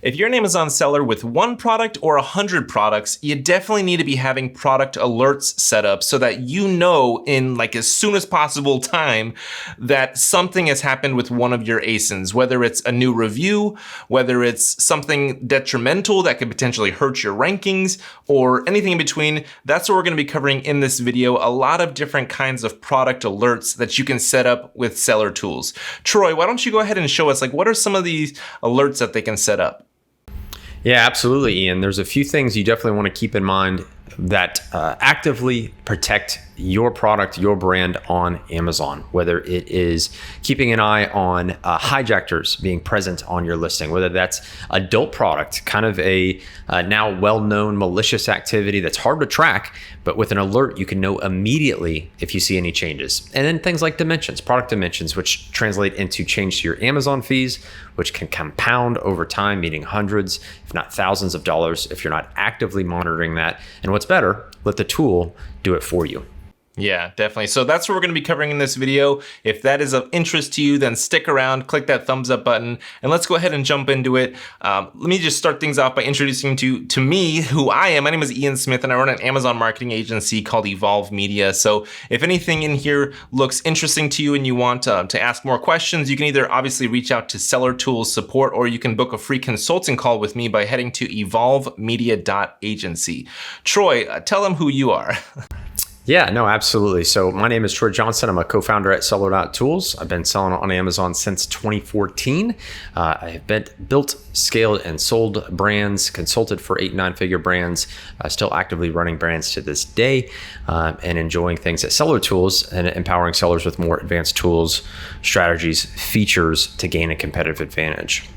If you're an Amazon seller with one product or 100 products, you definitely need to be having product alerts set up so that you know in like as soon as possible time that something has happened with one of your ASINs, whether it's a new review, whether it's something detrimental that could potentially hurt your rankings, or anything in between. That's what we're going to be covering in this video. A lot of different kinds of product alerts that you can set up with Seller.Tools. Troy, why don't you go ahead and show us like what are some of these alerts that they can set up? Yeah, absolutely, Ian. There's a few things you definitely want to keep in mind that actively protect your product, your brand on Amazon, whether it is keeping an eye on hijackers being present on your listing, whether that's adult product, kind of a now well-known malicious activity that's hard to track, but with an alert, you can know immediately if you see any changes. And then things like dimensions, product dimensions, which translate into change to your Amazon fees, which can compound over time, meaning hundreds, if not thousands of dollars if you're not actively monitoring that. And what's better, let the tool do it for you. Yeah, definitely. So that's what we're going to be covering in this video. If that is of interest to you, then stick around, click that thumbs up button, and let's go ahead and jump into it. Let me just start things off by introducing to me who I am. My name is Ian Smith, and I run an Amazon marketing agency called Evolve Media. So if anything in here looks interesting to you and you want to ask more questions, you can either obviously reach out to Seller.Tools support, or you can book a free consulting call with me by heading to evolvemedia.agency. Troy, tell them who you are. Yeah, no, absolutely. So my name is Troy Johnson. I'm a co-founder at Seller.Tools. I've been selling on Amazon since 2014. I have built, scaled, and sold brands, consulted for 8 and 9-figure brands, still actively running brands to this day, and enjoying things at Seller.Tools and empowering sellers with more advanced tools, strategies, features to gain a competitive advantage.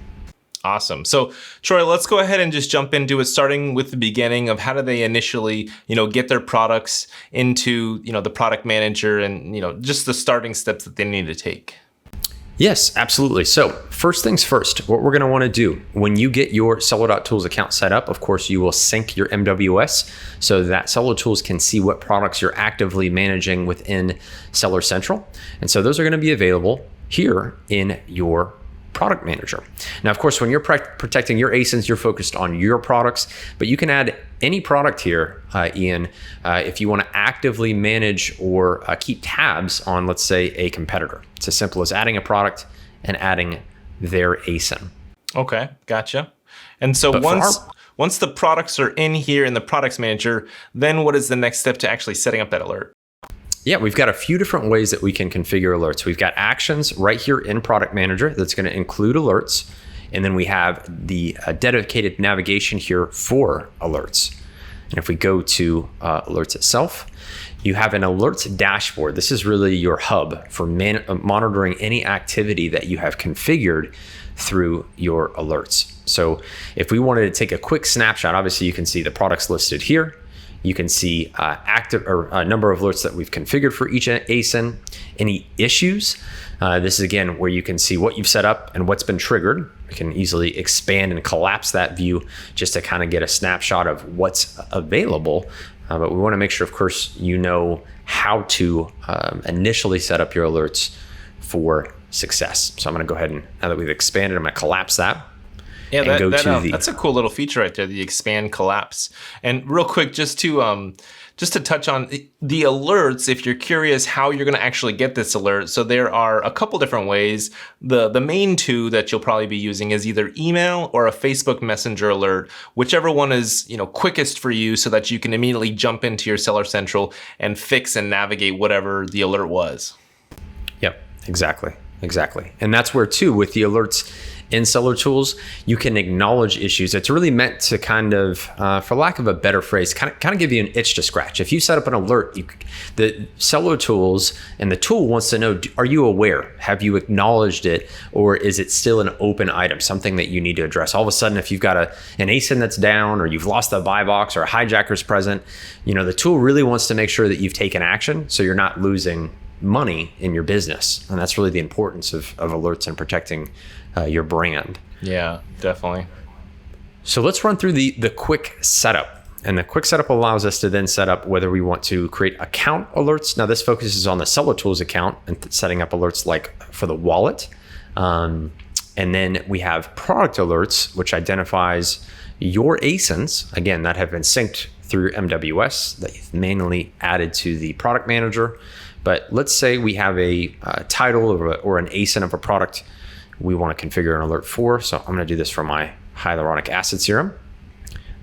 Awesome. So Troy, let's go ahead and just jump into it, starting with the beginning of how do they initially, get their products into, the product manager and, just the starting steps that they need to take. Yes, absolutely. So first things first, what we're going to want to do when you get your Seller.Tools account set up, of course, you will sync your MWS so that Seller.Tools can see what products you're actively managing within Seller Central. And so those are going to be available here in your product manager. Now, of course, when you're protecting your ASINs, you're focused on your products, but you can add any product here, Ian, if you want to actively manage or keep tabs on, let's say, a competitor. It's as simple as adding a product and adding their ASIN. Okay, gotcha. And so once the products are in here in the products manager, then what is the next step to actually setting up that alert? Yeah, we've got a few different ways that we can configure alerts. We've got actions right here in Product Manager that's going to include alerts. And then we have the dedicated navigation here for alerts. And if we go to alerts itself, you have an alerts dashboard. This is really your hub for monitoring any activity that you have configured through your alerts. So if we wanted to take a quick snapshot, obviously you can see the products listed here. You can see active or a number of alerts that we've configured for each ASIN, any issues. This is again where you can see what you've set up and what's been triggered. We can easily expand and collapse that view just to kind of get a snapshot of what's available. But we want to make sure, of course, you know how to initially set up your alerts for success. So I'm going to go ahead and, now that we've expanded, I'm going to collapse that. Yeah, that's a cool little feature right there, the expand collapse. And real quick, just to touch on the alerts, if you're curious how you're going to actually get this alert. So there are a couple different ways. The main two that you'll probably be using is either email or a Facebook Messenger alert, whichever one is quickest for you, so that you can immediately jump into your Seller Central and fix and navigate whatever the alert was. Yep, exactly. And that's where too, with the alerts in Seller.Tools, you can acknowledge issues. It's really meant to kind of, for lack of a better phrase, kind of give you an itch to scratch. If you set up an alert, the Seller.Tools and the tool wants to know, are you aware? Have you acknowledged it? Or is it still an open item, something that you need to address? All of a sudden, if you've got an ASIN that's down, or you've lost a buy box, or a hijacker's present, the tool really wants to make sure that you've taken action so you're not losing money in your business. And that's really the importance of alerts and protecting your brand. Yeah, definitely. So let's run through the quick setup. And the quick setup allows us to then set up whether we want to create account alerts. Now this focuses on the Seller.Tools account and setting up alerts like for the wallet. And then we have product alerts, which identifies your ASINs, again, that have been synced through MWS that you've manually added to the product manager. But let's say we have a title or an ASIN of a product we want to configure an alert for. So I'm going to do this for my hyaluronic acid serum.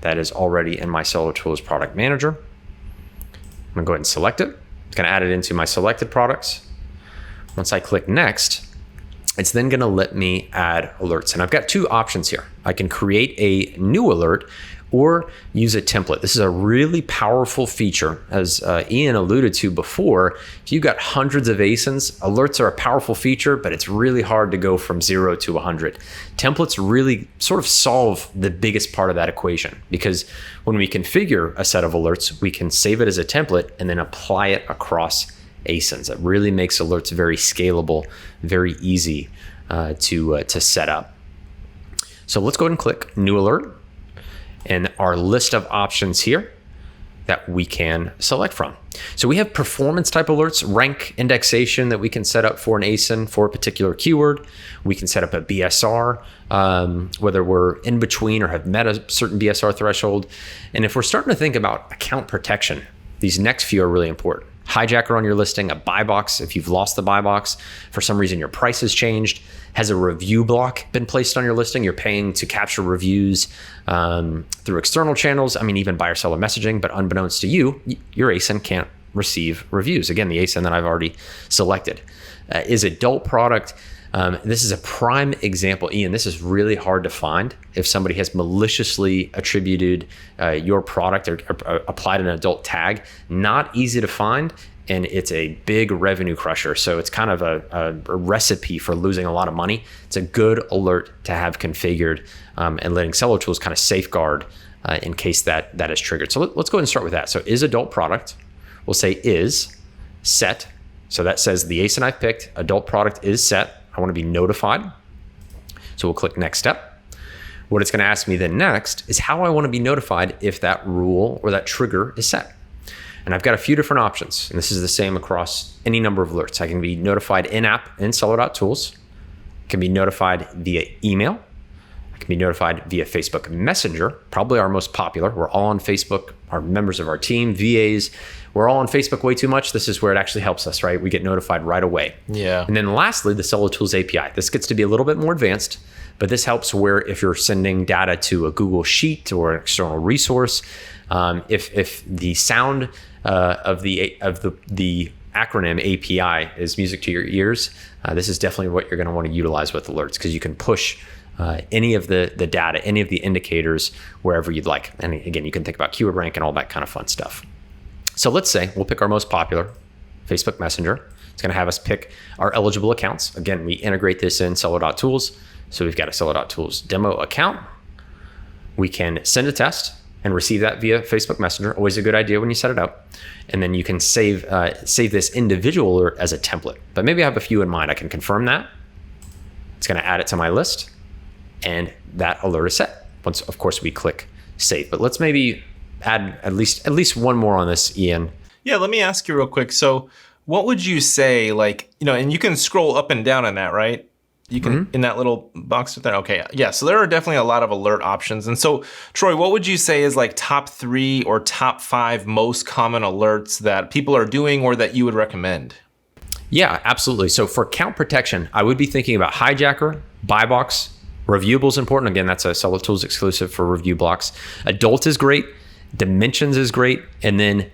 That is already in my Seller.Tools product manager. I'm going to go ahead and select it. It's going to add it into my selected products. Once I click next, it's then going to let me add alerts. And I've got two options here. I can create a new alert or use a template. This is a really powerful feature. As Ian alluded to before, if you've got hundreds of ASINs, alerts are a powerful feature, but it's really hard to go from 0 to 100. Templates really sort of solve the biggest part of that equation, because when we configure a set of alerts, we can save it as a template and then apply it across ASINs. It really makes alerts very scalable, very easy to set up. So let's go ahead and click New Alert, and our list of options here that we can select from. So we have performance type alerts, rank indexation that we can set up for an ASIN for a particular keyword. We can set up a BSR, whether we're in between or have met a certain BSR threshold. And if we're starting to think about account protection, these next few are really important. Hijacker on your listing, a buy box if you've lost the buy box, for some reason your price has changed. Has a review block been placed on your listing? You're paying to capture reviews through external channels, I mean, even buyer seller messaging, but unbeknownst to you, your ASIN can't receive reviews. Again, the ASIN that I've already selected. Is adult product. This is a prime example, Ian. This is really hard to find. If somebody has maliciously attributed your product or applied an adult tag, not easy to find, and it's a big revenue crusher. So it's kind of a recipe for losing a lot of money. It's a good alert to have configured and letting Seller.Tools kind of safeguard in case that is triggered. So let's go ahead and start with that. So is adult product, we'll say is set. So that says the ASIN I've picked, adult product is set. I want to be notified. So we'll click next step. What it's going to ask me then next is how I want to be notified if that rule or that trigger is set. And I've got a few different options. And this is the same across any number of alerts. I can be notified in-app in Seller.Tools. I can be notified via email. I can be notified via Facebook Messenger, probably our most popular. We're all on Facebook, our members of our team, VAs. We're all on Facebook way too much. This is where it actually helps us, right? We get notified right away. Yeah. And then lastly, the Seller.Tools API. This gets to be a little bit more advanced, but this helps where if you're sending data to a Google Sheet or an external resource, if the sound of the acronym API is music to your ears, this is definitely what you're going to want to utilize with alerts, because you can push any of the data, any of the indicators wherever you'd like. And again, you can think about keyword rank and all that kind of fun stuff. So let's say we'll pick our most popular, Facebook Messenger. It's going to have us pick our eligible accounts. Again, we integrate this in Seller.Tools. So we've got a Seller.Tools demo account. We can send a test and receive that via Facebook Messenger. Always a good idea when you set it up. And then you can save this individual alert as a template. But maybe I have a few in mind. I can confirm that. It's going to add it to my list, and that alert is set. Once, of course, we click save. But let's maybe add at least one more on this, Ian. Yeah, let me ask you real quick. So what would you say, like, and you can scroll up and down in that, right? You can, in that little box there. Okay, yeah, so there are definitely a lot of alert options. And so, Troy, what would you say is like top 3 or top 5 most common alerts that people are doing or that you would recommend? Yeah, absolutely. So for account protection, I would be thinking about hijacker, buy box, reviewable is important. Again, that's a Seller.Tools exclusive for review blocks. Adult is great. Dimensions is great. And then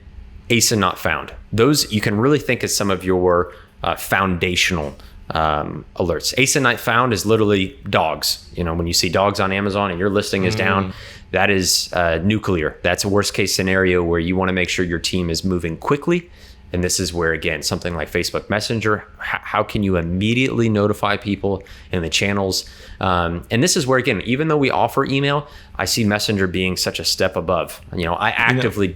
ASIN not found. Those you can really think as some of your foundational alerts. ASIN not found is literally dogs. When you see dogs on Amazon and your listing is down, that is nuclear. That's a worst case scenario where you want to make sure your team is moving quickly. And this is where, again, something like Facebook Messenger, how can you immediately notify people in the channels? And this is where, again, even though we offer email, I see Messenger being such a step above. I actively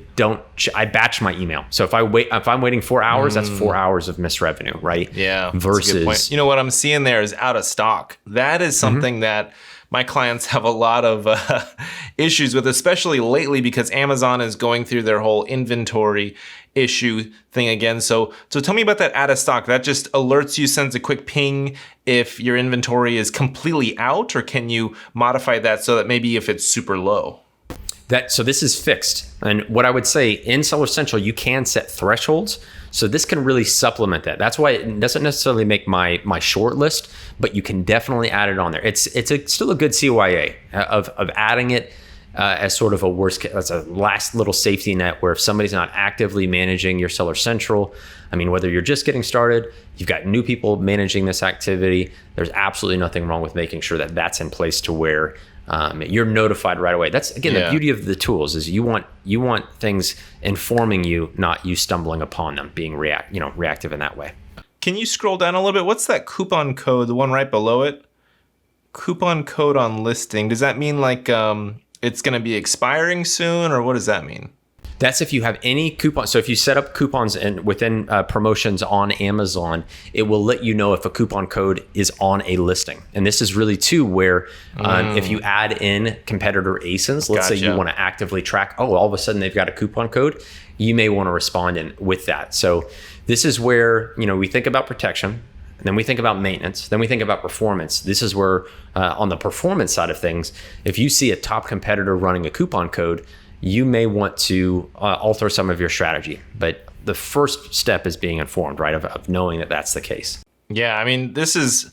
I batch my email. So if I'm waiting 4 hours, that's 4 hours of missed revenue, right? Yeah. Versus, what I'm seeing there is out of stock. That is something that my clients have a lot of issues with, especially lately because Amazon is going through their whole inventory issue thing again. So tell me about that out of stock. That just alerts you, sends a quick ping if your inventory is completely out, or can you modify that so that maybe if it's super low? So this is fixed. And what I would say in Seller Central, you can set thresholds. So this can really supplement that. That's why it doesn't necessarily make my short list, but you can definitely add it on there. It's still a good CYA of adding it as sort of a worst case, as a last little safety net where if somebody's not actively managing your Seller Central, I mean, whether you're just getting started, you've got new people managing this activity, there's absolutely nothing wrong with making sure that that's in place to where you're notified right away. That's again the beauty of the tools is you want things informing you, not you stumbling upon them, being reactive in that way. Can you scroll down a little bit? What's that coupon code? The one right below it? Coupon code on listing. Does that mean like it's going to be expiring soon, or what does that mean? That's if you have any coupons. So if you set up coupons within promotions on Amazon, it will let you know if a coupon code is on a listing. And this is really too where if you add in competitor ASINs, let's say you want to actively track, all of a sudden they've got a coupon code, you may want to respond in with that. So this is where, we think about protection, and then we think about maintenance, then we think about performance. This is where on the performance side of things, if you see a top competitor running a coupon code, you may want to alter some of your strategy. But the first step is being informed, right, of knowing that that's the case. Yeah, I mean, that's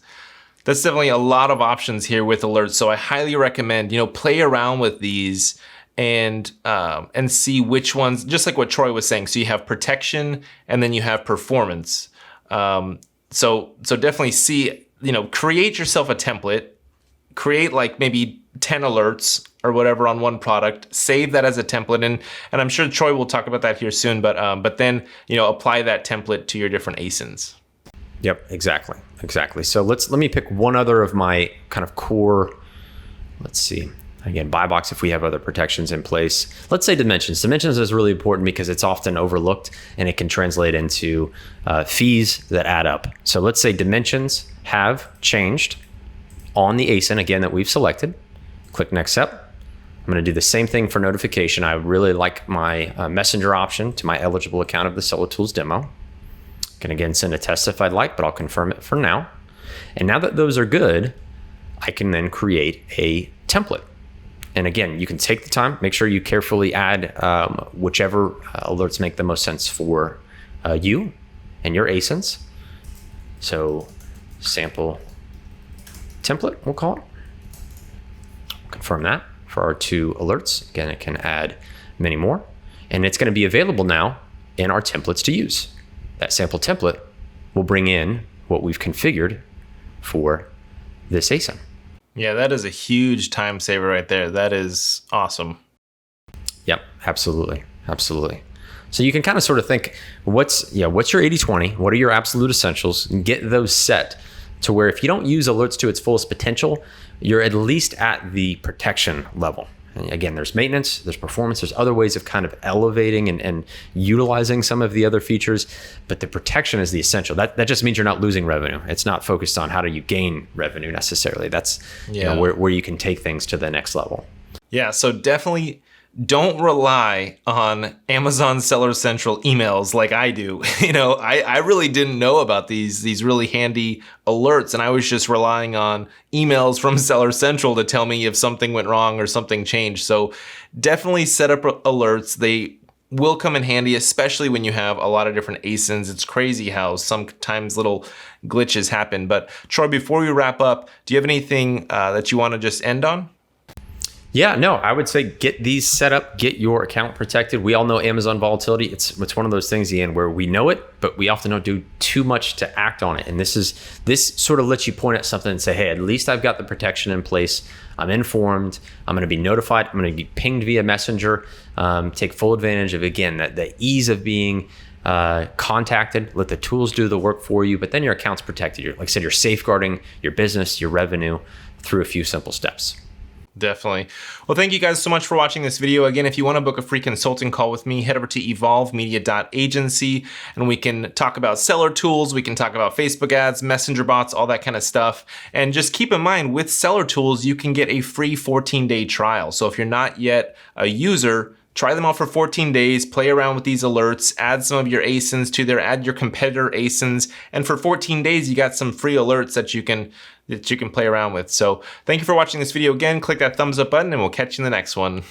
definitely a lot of options here with alerts. So I highly recommend, play around with these and see which ones, just like what Troy was saying. So you have protection and then you have performance. So definitely see, create yourself a template, create like maybe 10 alerts or whatever on one product, save that as a template. And I'm sure Troy will talk about that here soon, but then, apply that template to your different ASINs. Yep, exactly. So let me pick one other of my kind of core, let's see, again, buy box if we have other protections in place. Let's say dimensions. Dimensions is really important because it's often overlooked and it can translate into fees that add up. So let's say dimensions have changed on the ASIN, again, that we've selected. Click next step. I'm going to do the same thing for notification. I really like my messenger option to my eligible account of the Seller.Tools demo. Can again send a test if I'd like, but I'll confirm it for now. And now that those are good, I can then create a template. And again, you can take the time, make sure you carefully add whichever alerts make the most sense for you and your ASINs. So sample template, we'll call it. Confirm that for our 2 alerts. Again, it can add many more. And it's going to be available now in our templates to use. That sample template will bring in what we've configured for this ASIN. Yeah, that is a huge time saver right there. That is awesome. Yep, absolutely. So you can kind of sort of think, what's your 80-20? What are your absolute essentials? And get those set to where if you don't use alerts to its fullest potential, you're at least at the protection level. And again, there's maintenance, there's performance, there's other ways of kind of elevating and utilizing some of the other features, but the protection is the essential. That just means you're not losing revenue. It's not focused on how do you gain revenue necessarily. That's where you can take things to the next level. Yeah, so definitely don't rely on Amazon Seller Central emails like I do. I really didn't know about these really handy alerts, and I was just relying on emails from Seller Central to tell me if something went wrong or something changed. So definitely set up alerts. They will come in handy, especially when you have a lot of different ASINs. It's crazy how sometimes little glitches happen. But Troy, before we wrap up, do you have anything that you want to just end on? Yeah, no, I would say get these set up, get your account protected. We all know Amazon volatility. It's one of those things, Ian, where we know it, but we often don't do too much to act on it. And this sort of lets you point at something and say, hey, at least I've got the protection in place. I'm informed. I'm going to be notified. I'm going to be pinged via Messenger. Take full advantage of, again, the ease of being contacted. Let the tools do the work for you, but then your account's protected. Like I said, you're safeguarding your business, your revenue through a few simple steps. Definitely. Well, thank you guys so much for watching this video. Again, if you want to book a free consulting call with me, head over to evolvemedia.agency and we can talk about Seller.Tools. We can talk about Facebook ads, messenger bots, all that kind of stuff. And just keep in mind, with Seller.Tools, you can get a free 14-day trial. So if you're not yet a user, try them out for 14 days, play around with these alerts, add some of your ASINs to there, add your competitor ASINs, and for 14 days, you got some free alerts that you can play around with. So thank you for watching this video again. Click that thumbs up button and we'll catch you in the next one.